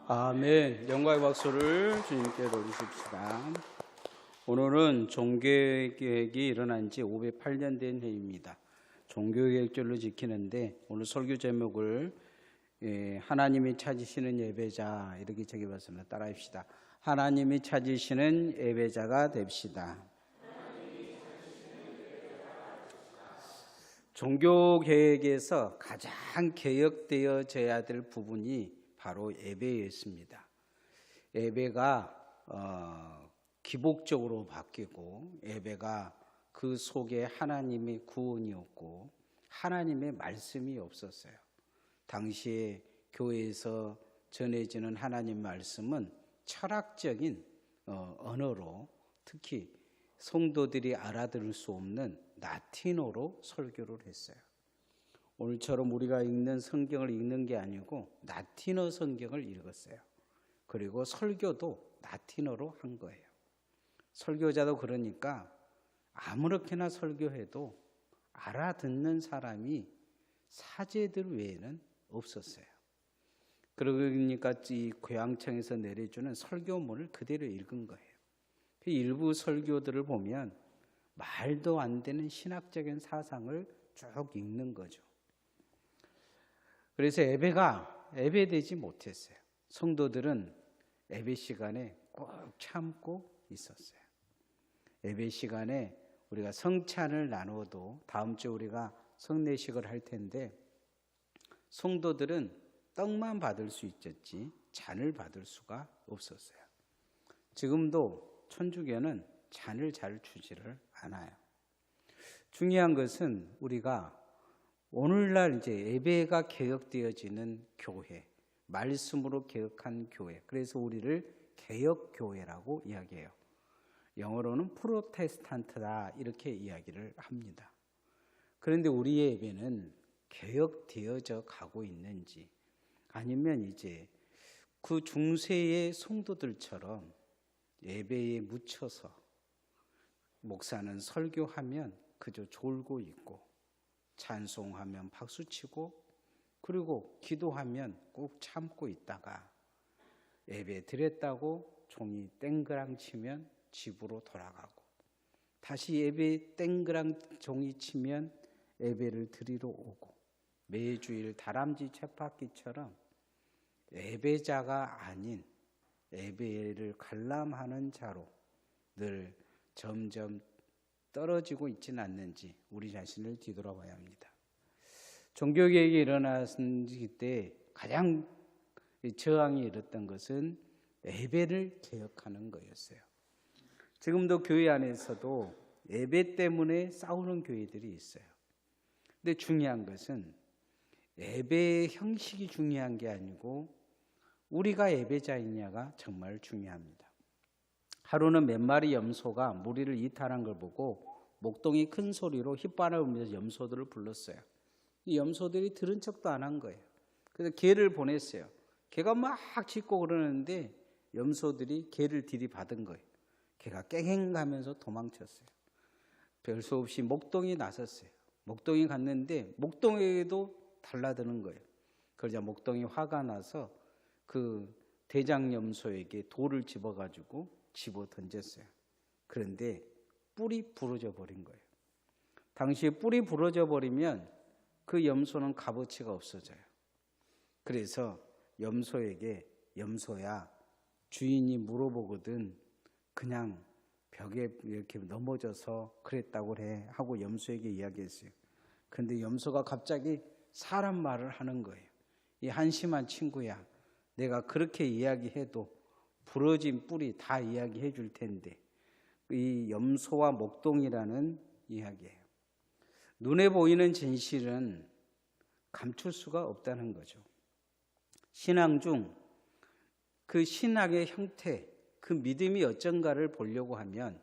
아멘. 영광의 박수를 주님께 돌리십시다. 오늘은 종교개혁이 일어난 지 508년 된 해입니다. 종교개혁절로 지키는데 오늘 설교 제목을 하나님이 찾으시는 예배자 이렇게 적어봤습니다. 따라합시다. 하나님이 찾으시는 예배자가 됩시다. 종교개혁에서 가장 개혁되어져야 될 부분이 바로 예배였습니다. 예배가 기복적으로 바뀌고 예배가 그 속에 하나님의 구원이었고 하나님의 말씀이 없었어요. 당시에 교회에서 전해지는 하나님 말씀은 철학적인 언어로 특히 성도들이 알아들을 수 없는 라틴어로 설교를 했어요. 오늘처럼 우리가 읽는 성경을 읽는 게 아니고 라틴어 성경을 읽었어요. 그리고 설교도 라틴어로 한 거예요. 설교자도 그러니까 아무렇게나 설교해도 알아듣는 사람이 사제들 외에는 없었어요. 그러니까 이 교양청에서 내려주는 설교문을 그대로 읽은 거예요. 일부 설교들을 보면 말도 안 되는 신학적인 사상을 쭉 읽는 거죠. 그래서 예배가 예배되지 못했어요. 성도들은 예배 시간에 꼭 참고 있었어요. 예배 시간에 우리가 성찬을 나누어도 다음 주에 우리가 성례식을 할 텐데 성도들은 떡만 받을 수 있었지 잔을 받을 수가 없었어요. 지금도 천주교는 잔을 잘 주지를 않아요. 중요한 것은 우리가 오늘날 이제 예배가 개혁되어지는 교회, 말씀으로 개혁한 교회. 그래서 우리를 개혁교회라고 이야기해요. 영어로는 프로테스탄트다 이렇게 이야기를 합니다. 그런데 우리의 예배는 개혁되어져 가고 있는지 아니면 이제 그 중세의 성도들처럼 예배에 묻혀서 목사는 설교하면 그저 졸고 있고 찬송하면 박수치고 그리고 기도하면 꼭 참고 있다가 예배 드렸다고 종이 땡그랑 치면 집으로 돌아가고 다시 예배 땡그랑 종이 치면 예배를 드리러 오고 매주일 다람쥐 쳇바퀴처럼 예배자가 아닌 예배를 관람하는 자로 늘 점점 떨어지고 있지는 않는지 우리 자신을 뒤돌아봐야 합니다. 종교개혁이 일어났을 때 가장 저항이 일었던 것은 예배를 개혁하는 거였어요. 지금도 교회 안에서도 예배 때문에 싸우는 교회들이 있어요. 근데 중요한 것은 예배의 형식이 중요한 게 아니고 우리가 예배자이냐가 정말 중요합니다. 하루는 몇 마리 염소가 무리를 이탈한 걸 보고 목동이 큰 소리로 홧바람을 불면서 염소들을 불렀어요. 이 염소들이 들은 척도 안 한 거예요. 그래서 개를 보냈어요. 개가 막 짖고 그러는데 염소들이 개를 들이받은 거예요. 개가 깽행하면서 도망쳤어요. 별 수 없이 목동이 나섰어요. 목동이 갔는데 목동에도 달라드는 거예요. 그러자 목동이 화가 나서 그 대장염소에게 돌을 집어가지고 집어 던졌어요. 그런데 뿔이 부러져 버린 거예요. 당시에 뿔이 부러져 버리면 그 염소는 값어치가 없어져요. 그래서 염소에게 염소야 주인이 물어보거든 그냥 벽에 이렇게 넘어져서 그랬다고 해 하고 염소에게 이야기했어요. 그런데 염소가 갑자기 사람 말을 하는 거예요. 이 한심한 친구야 내가 그렇게 이야기해도 부러진 뿔이 다 이야기해 줄 텐데 이 염소와 목동이라는 이야기예요. 눈에 보이는 진실은 감출 수가 없다는 거죠. 신앙 중 그 신앙의 형태, 그 믿음이 어쩐가를 보려고 하면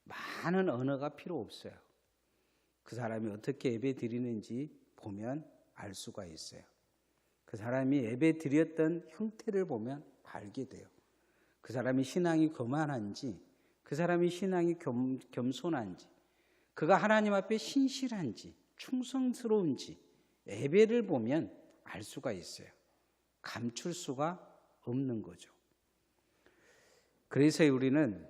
많은 언어가 필요 없어요. 그 사람이 어떻게 예배 드리는지 보면 알 수가 있어요. 그 사람이 예배 드렸던 형태를 보면 알게 돼요. 그 사람이 신앙이 거만한지, 그 사람이 신앙이 겸손한지, 그가 하나님 앞에 신실한지, 충성스러운지 예배를 보면 알 수가 있어요. 감출 수가 없는 거죠. 그래서 우리는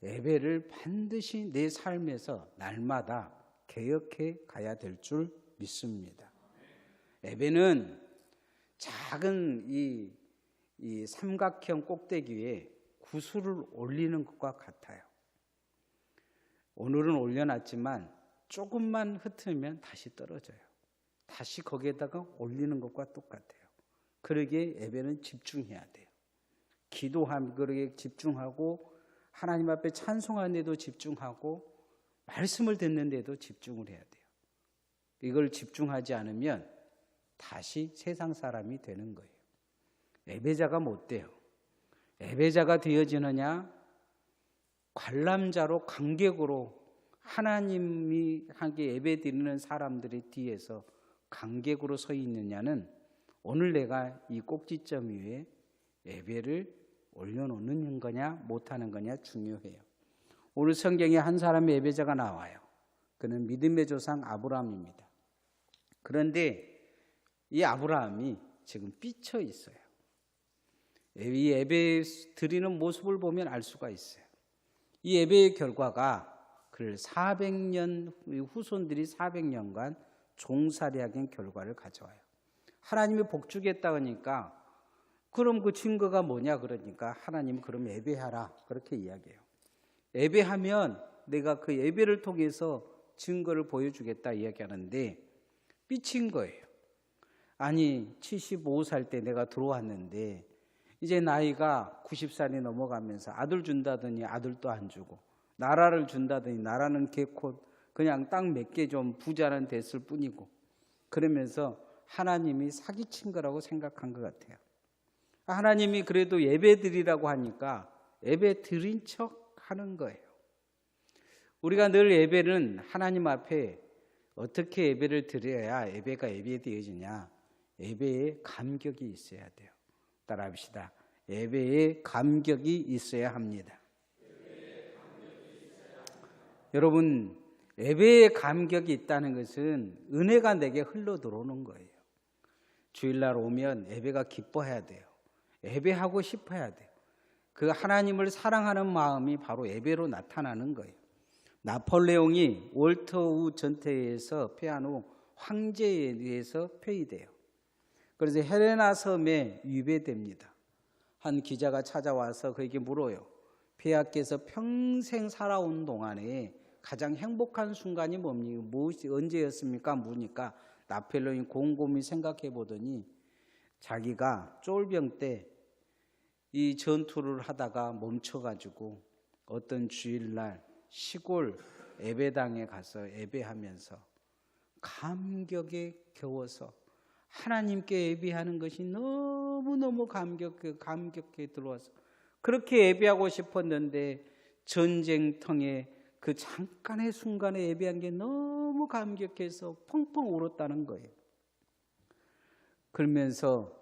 예배를 반드시 내 삶에서 날마다 개혁해 가야 될 줄 믿습니다. 예배는 작은 이 삼각형 꼭대기 위에 구슬을 올리는 것과 같아요. 오늘은 올려놨지만 조금만 흩으면 다시 떨어져요. 다시 거기에다가 올리는 것과 똑같아요. 그러기에 예배는 집중해야 돼요. 기도하는 거기에 집중하고 하나님 앞에 찬송하는 데도 집중하고 말씀을 듣는 데도 집중을 해야 돼요. 이걸 집중하지 않으면 다시 세상 사람이 되는 거예요. 예배자가 못 돼요. 예배자가 되어지느냐? 관람자로 관객으로 하나님이 함께 예배 드리는 사람들의 뒤에서 관객으로 서 있느냐는 오늘 내가 이 꼭지점 위에 예배를 올려놓는 거냐 못하는 거냐 중요해요. 오늘 성경에 한 사람의 예배자가 나와요. 그는 믿음의 조상 아브라함입니다. 그런데 이 아브라함이 지금 삐쳐 있어요. 이 예배 드리는 모습을 보면 알 수가 있어요. 이 예배의 결과가 그를 400년 후손들이 400년간 종살이하는 결과를 가져와요. 하나님이 복주겠다 하니까 그럼 그 증거가 뭐냐 그러니까 하나님 그럼 예배하라 그렇게 이야기해요. 예배하면 내가 그 예배를 통해서 증거를 보여주겠다 이야기하는데 삐친 거예요. 아니 75살 때 내가 들어왔는데 이제 나이가 90살이 넘어가면서 아들 준다더니 아들도 안 주고 나라를 준다더니 나라는 개코 그냥 땅 몇 개 좀 부자는 됐을 뿐이고 그러면서 하나님이 사기친 거라고 생각한 것 같아요. 하나님이 그래도 예배 드리라고 하니까 예배 드린 척 하는 거예요. 우리가 늘 예배는 하나님 앞에 어떻게 예배를 드려야 예배가 예배되어지냐? 예배에 감격이 있어야 돼요. 따라합시다. 예배에 감격이 있어야 합니다. 여러분, 예배에 감격이 있다는 것은 은혜가 내게 흘러 들어오는 거예요. 주일날 오면 예배가 기뻐해야 돼요. 예배하고 싶어야 돼요. 그 하나님을 사랑하는 마음이 바로 예배로 나타나는 거예요. 나폴레옹이 월터우 전투에서 패한 후 황제에 의해서 폐위돼요. 그래서 헬레나 섬에 유배됩니다. 한 기자가 찾아와서 그에게 물어요. 폐하께서 평생 살아온 동안에 가장 행복한 순간이 뭡니까? 무엇이 언제였습니까? 묻으니까 나폴레옹이 곰곰이 생각해 보더니 자기가 쫄병 때 이 전투를 하다가 멈춰가지고 어떤 주일날 시골 예배당에 가서 예배하면서 감격에 겨워서 하나님께 예배하는 것이 너무너무 감격해 들어와서 그렇게 예배하고 싶었는데 전쟁통에 그 잠깐의 순간에 예배한 게 너무 감격해서 펑펑 울었다는 거예요. 그러면서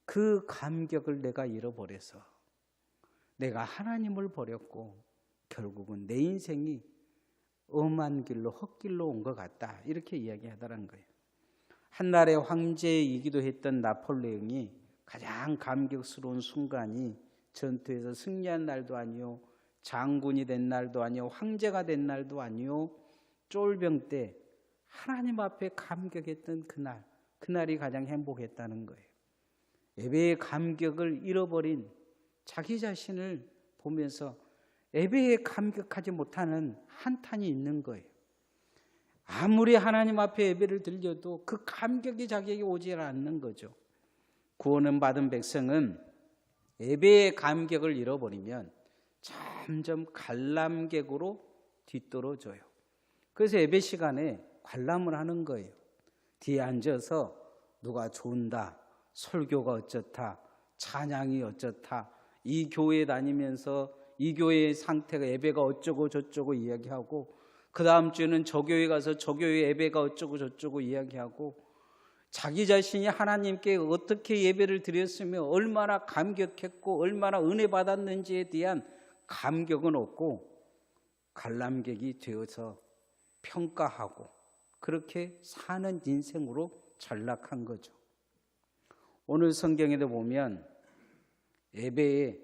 그 감격을 내가 잃어버려서 내가 하나님을 버렸고 결국은 내 인생이 엄한 길로 헛길로 온 것 같다 이렇게 이야기하더라는 거예요. 한날의 황제이기도 했던 나폴레옹이 가장 감격스러운 순간이 전투에서 승리한 날도 아니요 장군이 된 날도 아니요 황제가 된 날도 아니요 쫄병 때 하나님 앞에 감격했던 그날이 가장 행복했다는 거예요. 예배의 감격을 잃어버린 자기 자신을 보면서 예배에 감격하지 못하는 한탄이 있는 거예요. 아무리 하나님 앞에 예배를 드려도 그 감격이 자기에게 오지 않는 거죠. 구원을 받은 백성은 예배의 감격을 잃어버리면 점점 관람객으로 뒤떨어져요. 그래서 예배 시간에 관람을 하는 거예요. 뒤에 앉아서 누가 좋은다, 설교가 어쩌다, 찬양이 어쩌다, 이 교회 다니면서 이 교회의 상태가 예배가 어쩌고 저쩌고 이야기하고 그 다음 주에는 저 교회 가서 저 교회 예배가 어쩌고 저쩌고 이야기하고 자기 자신이 하나님께 어떻게 예배를 드렸으며 얼마나 감격했고 얼마나 은혜 받았는지에 대한 감격은 없고 관람객이 되어서 평가하고 그렇게 사는 인생으로 전락한 거죠. 오늘 성경에도 보면 예배에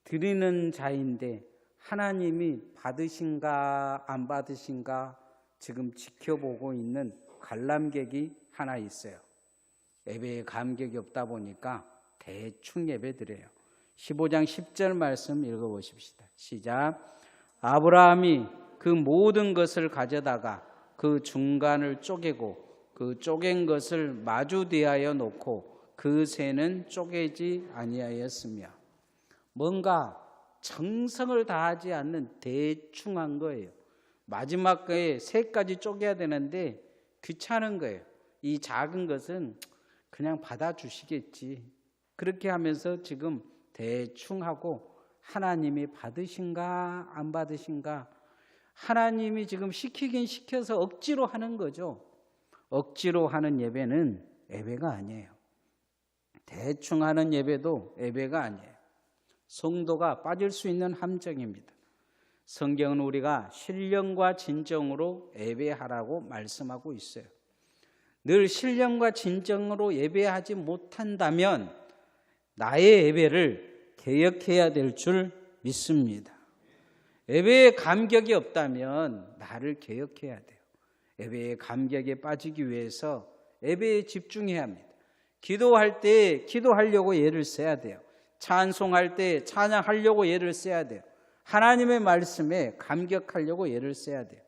드리는 자인데 하나님이 받으신가 안 받으신가 지금 지켜보고 있는 관람객이 하나 있어요. 예배에 감격이 없다 보니까 대충 예배 드려요. 15장 10절 말씀 읽어보십시다. 시작. 아브라함이 그 모든 것을 가져다가 그 중간을 쪼개고 그 쪼갠 것을 마주 대하여 놓고 그 새는 쪼개지 아니하였으며, 뭔가 정성을 다하지 않는 대충한 거예요. 마지막 거에 새까지 쪼개야 되는데 귀찮은 거예요. 이 작은 것은 그냥 받아주시겠지. 그렇게 하면서 지금 대충 하고 하나님이 받으신가 안 받으신가, 하나님이 지금 시키긴 시켜서 억지로 하는 거죠. 억지로 하는 예배는 예배가 아니에요. 대충 하는 예배도 예배가 아니에요. 성도가 빠질 수 있는 함정입니다. 성경은 우리가 신령과 진정으로 예배하라고 말씀하고 있어요. 늘 신령과 진정으로 예배하지 못한다면 나의 예배를 개혁해야 될 줄 믿습니다. 예배에 감격이 없다면 나를 개혁해야 돼요. 예배에 감격에 빠지기 위해서 예배에 집중해야 합니다. 기도할 때 기도하려고 예를 써야 돼요. 찬송할 때 찬양하려고 예를 써야 돼요. 하나님의 말씀에 감격하려고 예를 써야 돼요.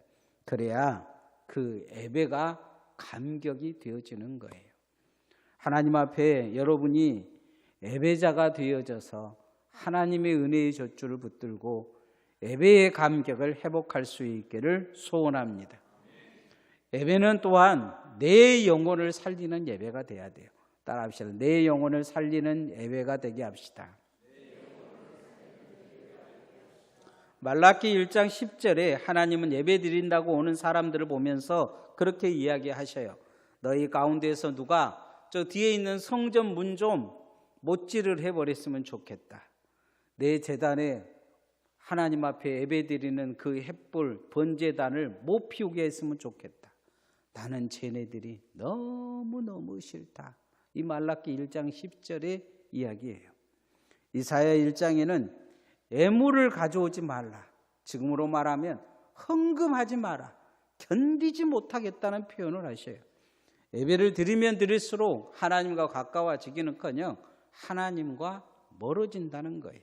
그래야 그 예배가 감격이 되어지는 거예요. 하나님 앞에 여러분이 예배자가 되어져서 하나님의 은혜의 젖줄을 붙들고 예배의 감격을 회복할 수 있기를 소원합니다. 예배는 또한 내 영혼을 살리는 예배가 돼야 돼요. 따라합시다. 내 영혼을 살리는 예배가 되게 합시다. 말라기 1장 10절에 하나님은 예배 드린다고 오는 사람들을 보면서 그렇게 이야기하셔요. 너희 가운데서 누가 저 뒤에 있는 성전 문 좀 못질을 해버렸으면 좋겠다. 내 제단에 하나님 앞에 예배 드리는 그 횃불 번제단을 못 피우게 했으면 좋겠다. 나는 쟤네들이 너무너무 싫다. 이 말라기 1장 10절의 이야기예요. 이사야 1장에는 애물을 가져오지 말라. 지금으로 말하면 헌금하지 마라. 견디지 못하겠다는 표현을 하셔요. 예배를 드리면 드릴수록 하나님과 가까워지기는커녕 하나님과 멀어진다는 거예요.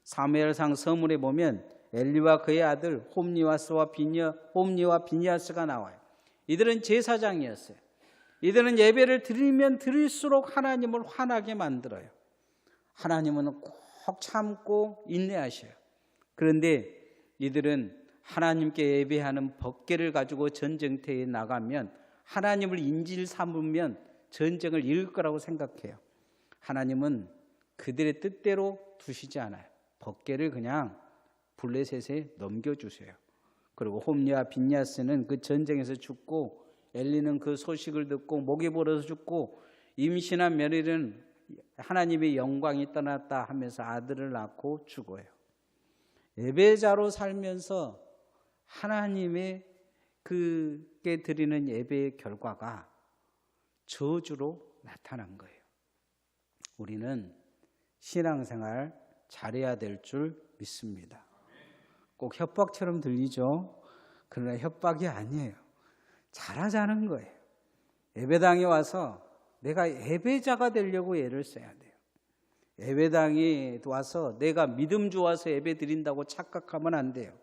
사무엘상 서문에 보면 엘리와 그의 아들 홈니와 비니아스가 나와요. 이들은 제사장이었어요. 이들은 예배를 드리면 드릴수록 하나님을 화나게 만들어요. 하나님은 꼭 참고 인내하셔요. 그런데 이들은 하나님께 예배하는 법궤를 가지고 전쟁터에 나가면 하나님을 인질 삼으면 전쟁을 이길 거라고 생각해요. 하나님은 그들의 뜻대로 두시지 않아요. 법궤를 그냥 블레셋에 넘겨주세요. 그리고 홈리와 빈야스는 그 전쟁에서 죽고, 엘리는 그 소식을 듣고 목이 부러져 죽고, 임신한 며느리는 하나님의 영광이 떠났다 하면서 아들을 낳고 죽어요. 예배자로 살면서 하나님의 그게 드리는 예배의 결과가 저주로 나타난 거예요. 우리는 신앙생활 잘해야 될 줄 믿습니다. 꼭 협박처럼 들리죠? 그러나 협박이 아니에요. 잘하자는 거예요. 예배당에 와서 내가 예배자가 되려고 애를 써야 돼요. 예배당에 와서 내가 믿음 좋아서 예배 드린다고 착각하면 안 돼요.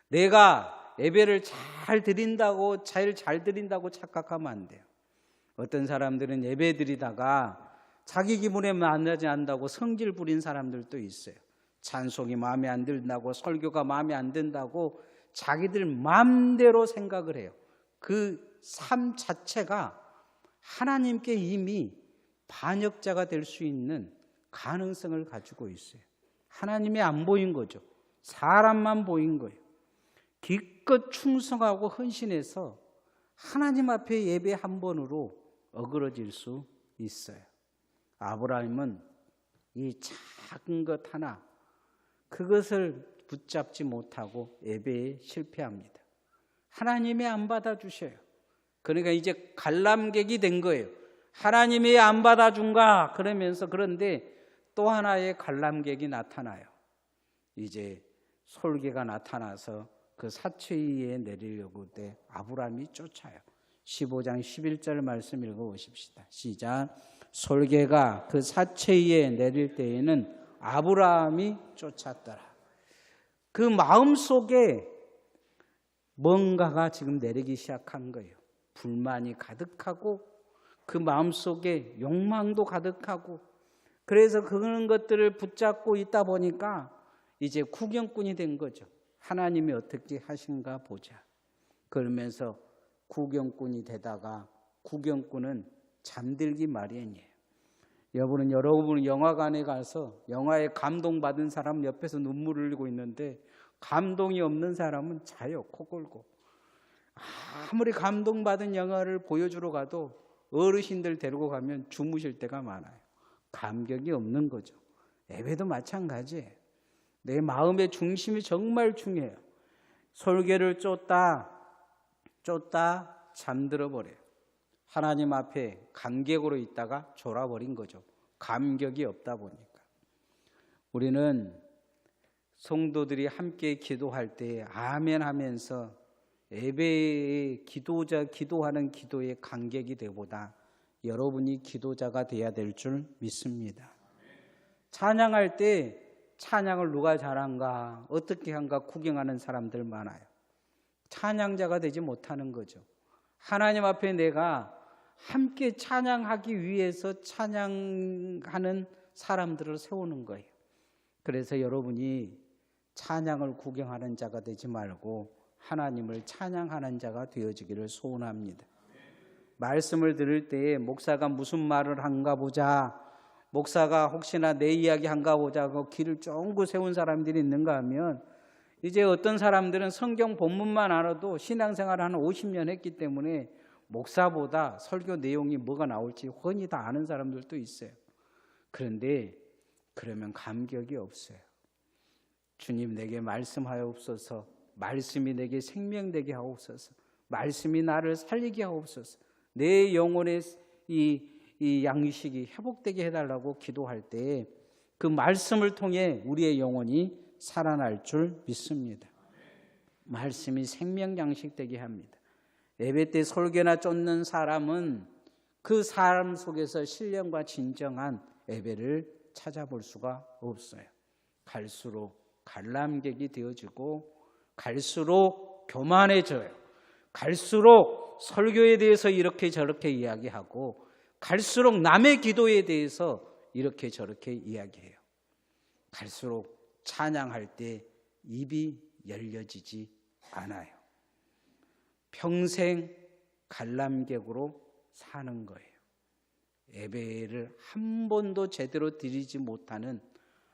내가 예배를 잘 드린다고 잘 드린다고 착각하면 안 돼요. 어떤 사람들은 예배 드리다가 자기 기분에 만나지 않는다고 성질 부린 사람들도 있어요. 찬송이 마음에 안 든다고, 설교가 마음에 안 든다고 자기들 마음대로 생각을 해요. 그 삶 자체가 하나님께 이미 반역자가 될 수 있는 가능성을 가지고 있어요. 하나님이 안 보인 거죠. 사람만 보인 거예요. 기껏 충성하고 헌신해서 하나님 앞에 예배 한 번으로 어그러질 수 있어요. 아브라함은 이 작은 것 하나, 그것을 붙잡지 못하고 예배에 실패합니다. 하나님이 안 받아주셔요. 그러니까 이제 관람객이 된 거예요. 하나님이 안 받아준가 그러면서, 그런데 또 하나의 관람객이 나타나요. 이제 솔개가 나타나서 그 사체위에 내리려고 때 아브라함이 쫓아요. 15장 11절 말씀 읽어보십시다. 시작. 솔개가 그 사체위에 내릴 때에는 아브라함이 쫓았더라. 그 마음속에 뭔가가 지금 내리기 시작한 거예요. 불만이 가득하고 그 마음속에 욕망도 가득하고, 그래서 그런 것들을 붙잡고 있다 보니까 이제 구경꾼이 된 거죠. 하나님이 어떻게 하신가 보자. 그러면서 구경꾼이 되다가 구경꾼은 잠들기 마련이에요. 여러분은 영화관에 가서 영화에 감동받은 사람 옆에서 눈물을 흘리고 있는데 감동이 없는 사람은 자요, 코 골고. 아무리 감동받은 영화를 보여주러 가도 어르신들 데리고 가면 주무실 때가 많아요. 감격이 없는 거죠. 예배도 마찬가지예요. 내 마음의 중심이 정말 중요해요. 솔개를 쫓다 잠들어 버려요. 하나님 앞에 감격으로 있다가 졸아버린 거죠. 감격이 없다 보니까. 우리는 성도들이 함께 기도할 때 아멘 하면서 예배의 기도하는 기도의 감격이 되보다 여러분이 기도자가 돼야 될 줄 믿습니다. 찬양할 때 찬양을 누가 잘한가, 어떻게 한가 구경하는 사람들 많아요. 찬양자가 되지 못하는 거죠. 하나님 앞에 내가 함께 찬양하기 위해서 찬양하는 사람들을 세우는 거예요. 그래서 여러분이 찬양을 구경하는 자가 되지 말고 하나님을 찬양하는 자가 되어지기를 소원합니다. 말씀을 들을 때 목사가 무슨 말을 한가 보자, 목사가 혹시나 내 이야기 한가 보자 하고 귀를 쫑긋 세운 사람들이 있는가 하면, 이제 어떤 사람들은 성경 본문만 알아도 신앙생활을 한 50년 했기 때문에 목사보다 설교 내용이 뭐가 나올지 훤히 다 아는 사람들도 있어요. 그런데 그러면 감격이 없어요. 주님 내게 말씀하옵소서, 말씀이 내게 생명되게 하옵소서, 말씀이 나를 살리게 하옵소서, 내 영혼의 이 양식이 회복되게 해달라고 기도할 때 그 말씀을 통해 우리의 영혼이 살아날 줄 믿습니다. 말씀이 생명 양식되게 합니다. 예배 때 솔개나 쫓는 사람은 그 사람 속에서 신령과 진정한 예배를 찾아볼 수가 없어요. 갈수록 관람객이 되어지고 갈수록 교만해져요. 갈수록 설교에 대해서 이렇게 저렇게 이야기하고 갈수록 남의 기도에 대해서 이렇게 저렇게 이야기해요. 갈수록 찬양할 때 입이 열려지지 않아요. 평생 관람객으로 사는 거예요. 예배를 한 번도 제대로 드리지 못하는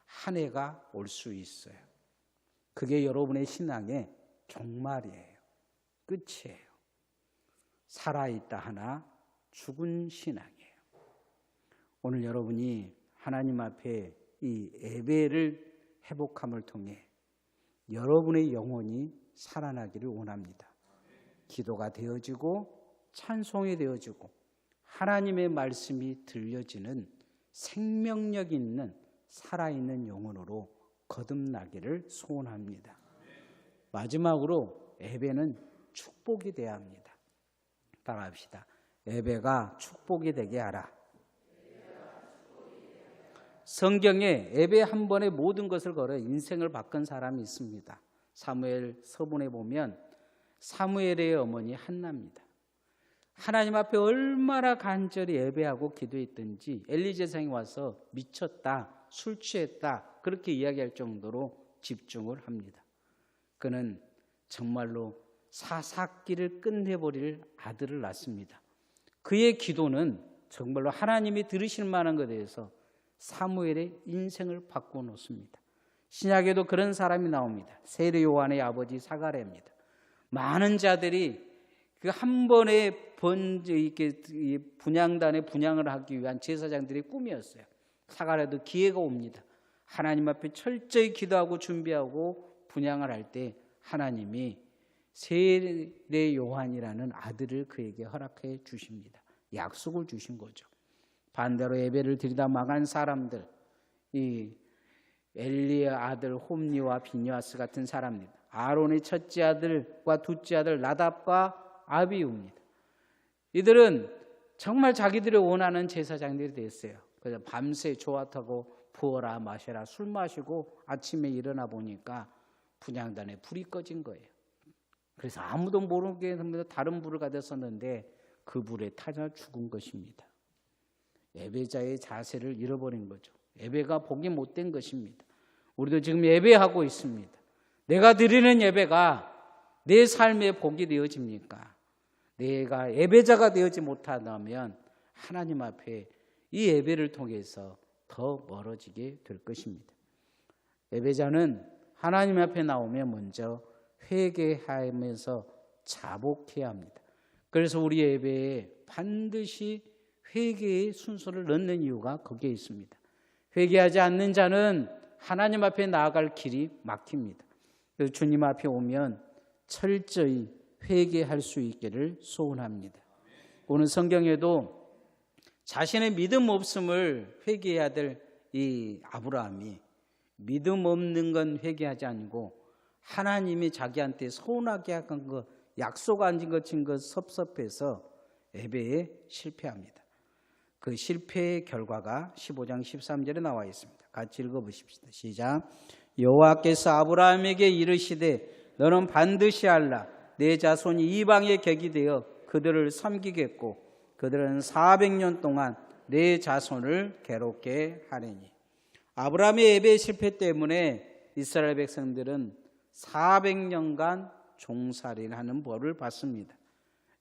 한 해가 올 수 있어요. 그게 여러분의 신앙의 종말이에요. 끝이에요. 살아있다 하나 죽은 신앙이에요. 오늘 여러분이 하나님 앞에 이 예배를 회복함을 통해 여러분의 영혼이 살아나기를 원합니다. 기도가 되어지고 찬송이 되어지고 하나님의 말씀이 들려지는 생명력 있는 살아있는 영혼으로 거듭나기를 소원합니다. 마지막으로 예배는 축복이 되어야 합니다. 따라합시다. 예배가 축복이 되게 하라. 성경에 예배 한 번에 모든 것을 걸어 인생을 바꾼 사람이 있습니다. 사무엘 서본에 보면 사무엘의 어머니 한나입니다. 하나님 앞에 얼마나 간절히 예배하고 기도했든지 엘리 제사장이 와서 미쳤다, 술 취했다 그렇게 이야기할 정도로 집중을 합니다. 그는 정말로 사사기를 끝내버릴 아들을 낳습니다. 그의 기도는 정말로 하나님이 들으실 만한 것에 대해서 사무엘의 인생을 바꿔놓습니다. 신약에도 그런 사람이 나옵니다. 세례 요한의 아버지 사가랴입니다. 많은 자들이 그 한 번에 이렇게 분향단에 분향을 하기 위한 제사장들의 꿈이었어요. 사가랴도 기회가 옵니다. 하나님 앞에 철저히 기도하고 준비하고 분향을 할 때 하나님이 세례 요한이라는 아들을 그에게 허락해 주십니다. 약속을 주신 거죠. 반대로 예배를 드리다 망한 사람들, 이 엘리의 아들 홈리와 비니아스 같은 사람입니다. 아론의 첫째 아들과 둘째 아들 나답과 아비우입니다. 이들은 정말 자기들이 원하는 제사장들이 됐어요. 그래서 밤새 조화타고 부어라 마셔라 술 마시고 아침에 일어나 보니까 분향단에 불이 꺼진 거예요. 그래서 아무도 모르게 다른 불을 가졌었는데 그 불에 타져 죽은 것입니다. 예배자의 자세를 잃어버린 거죠. 예배가 복이 못된 것입니다. 우리도 지금 예배하고 있습니다. 내가 드리는 예배가 내 삶의 복이 되어집니까? 내가 예배자가 되어지 못하다면 하나님 앞에 이 예배를 통해서 더 멀어지게 될 것입니다. 예배자는 하나님 앞에 나오면 먼저 회개하면서 자복해야 합니다. 그래서 우리 예배에 반드시 회개의 순서를 넣는 이유가 거기에 있습니다. 회개하지 않는 자는 하나님 앞에 나아갈 길이 막힙니다. 그래서 주님 앞에 오면 철저히 회개할 수 있기를 소원합니다. 오늘 성경에도 자신의 믿음 없음을 회개해야 될 이 아브라함이 믿음 없는 건 회개하지 않고 하나님이 자기한테 서운하게 한 것, 약속 안 지킨 것 섭섭해서 예배에 실패합니다. 그 실패의 결과가 15장 13절에 나와 있습니다. 같이 읽어보십시다. 시작. 여호와께서 아브라함에게 이르시되 너는 반드시 알라. 내 자손이 이방의 객이 되어 그들을 섬기겠고 그들은 400년 동안 내 자손을 괴롭게 하리니. 아브라함의 예배 실패 때문에 이스라엘 백성들은 400년간 종살이를 하는 벌을 받습니다.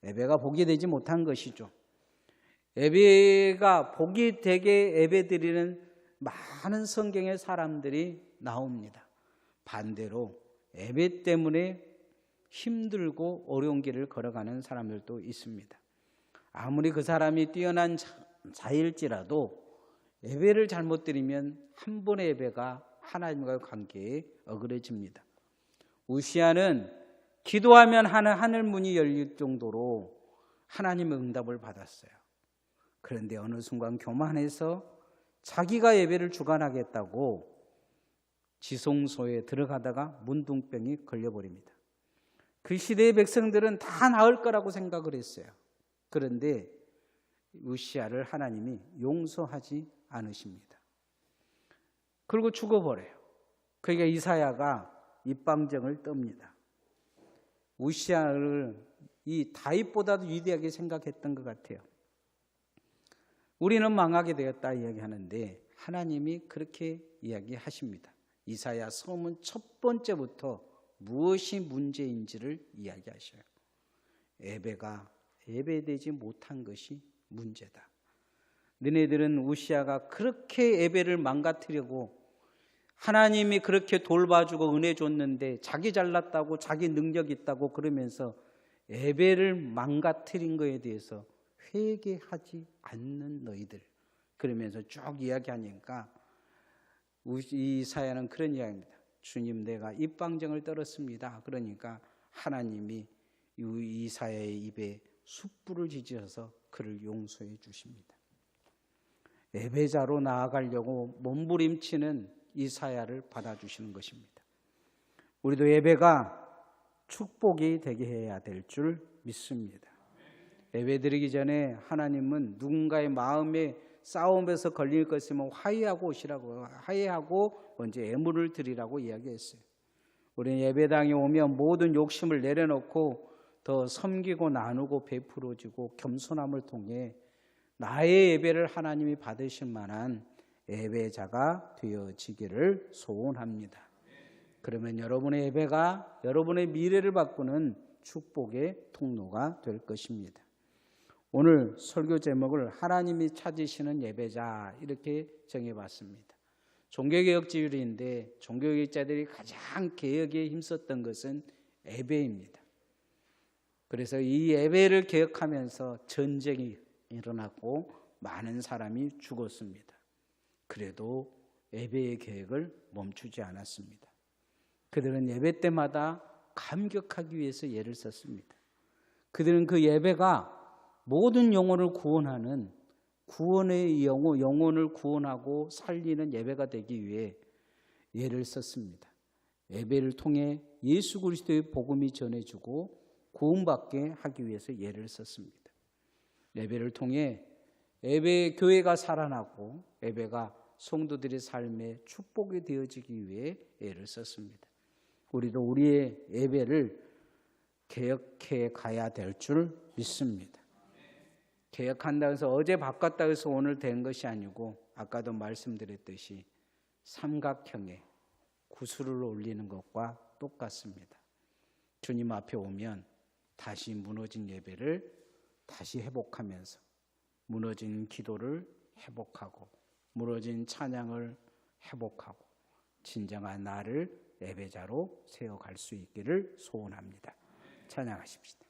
예배가 복이 되지 못한 것이죠. 예배가 복이 되게 예배드리는 많은 성경의 사람들이 나옵니다. 반대로 예배 때문에 힘들고 어려운 길을 걸어가는 사람들도 있습니다. 아무리 그 사람이 뛰어난 자일지라도 예배를 잘못 드리면 한 번의 예배가 하나님과의 관계에 어그러집니다. 우시아는 기도하면 하늘 문이 열릴 정도로 하나님의 응답을 받았어요. 그런데 어느 순간 교만해서 자기가 예배를 주관하겠다고 지성소에 들어가다가 문둥병이 걸려버립니다. 그 시대의 백성들은 다 나을 거라고 생각을 했어요. 그런데 우시아를 하나님이 용서하지 않으십니다. 그리고 죽어버려요. 그러니까 이사야가 입방정을 떱니다. 우시아를 이 다윗보다도 위대하게 생각했던 것 같아요. 우리는 망하게 되었다 이야기하는데 하나님이 그렇게 이야기하십니다. 이사야 서문 첫 번째부터 무엇이 문제인지를 이야기하셔요. 예배가 예배되지 못한 것이 문제다. 너네들은 우시아가 그렇게 예배를 망가뜨리고 하나님이 그렇게 돌봐주고 은혜 줬는데 자기 잘났다고 자기 능력 있다고 그러면서 예배를 망가뜨린 것에 대해서 회개하지 않는 너희들, 그러면서 쭉 이야기하니까 이사야는 그런 이야기입니다. 주님, 내가 입방정을 떨었습니다. 그러니까 하나님이 이사야의 입에 숯불을 지지셔서 그를 용서해 주십니다. 예배자로 나아가려고 몸부림치는 이사야를 받아주시는 것입니다. 우리도 예배가 축복이 되게 해야 될 줄 믿습니다. 예배드리기 전에 하나님은 누군가의 마음에 싸움에서 걸릴 것이면 화해하고 오시라고, 화해하고 먼저 예물을 드리라고 이야기했어요. 우리는 예배당에 오면 모든 욕심을 내려놓고 더 섬기고 나누고 베풀어지고 겸손함을 통해 나의 예배를 하나님이 받으실 만한 예배자가 되어지기를 소원합니다. 그러면 여러분의 예배가 여러분의 미래를 바꾸는 축복의 통로가 될 것입니다. 오늘 설교 제목을 하나님이 찾으시는 예배자 이렇게 정해봤습니다. 종교개혁주의인데 종교개혁자들이 가장 개혁에 힘썼던 것은 예배입니다. 그래서 이 예배를 개혁하면서 전쟁이 일어났고 많은 사람이 죽었습니다. 그래도 예배의 계획을 멈추지 않았습니다. 그들은 예배 때마다 감격하기 위해서 예를 썼습니다. 그들은 그 예배가 모든 영혼을 구원하는 구원의 영혼을 구원하고 살리는 예배가 되기 위해 예를 썼습니다. 예배를 통해 예수 그리스도의 복음이 전해지고 구원받게 하기 위해서 예를 썼습니다. 예배를 통해 교회가 살아나고 예배가 성도들의 삶에 축복이 되어지기 위해 예를 썼습니다. 우리도 우리의 예배를 개혁해 가야 될 줄 믿습니다. 개혁한다고 해서 어제 바꿨다고 해서 오늘 된 것이 아니고 아까도 말씀드렸듯이 삼각형의 구슬을 올리는 것과 똑같습니다. 주님 앞에 오면 다시 무너진 예배를 다시 회복하면서 무너진 기도를 회복하고 무너진 찬양을 회복하고 진정한 나를 예배자로 세워갈 수 있기를 소원합니다. 찬양하십시다.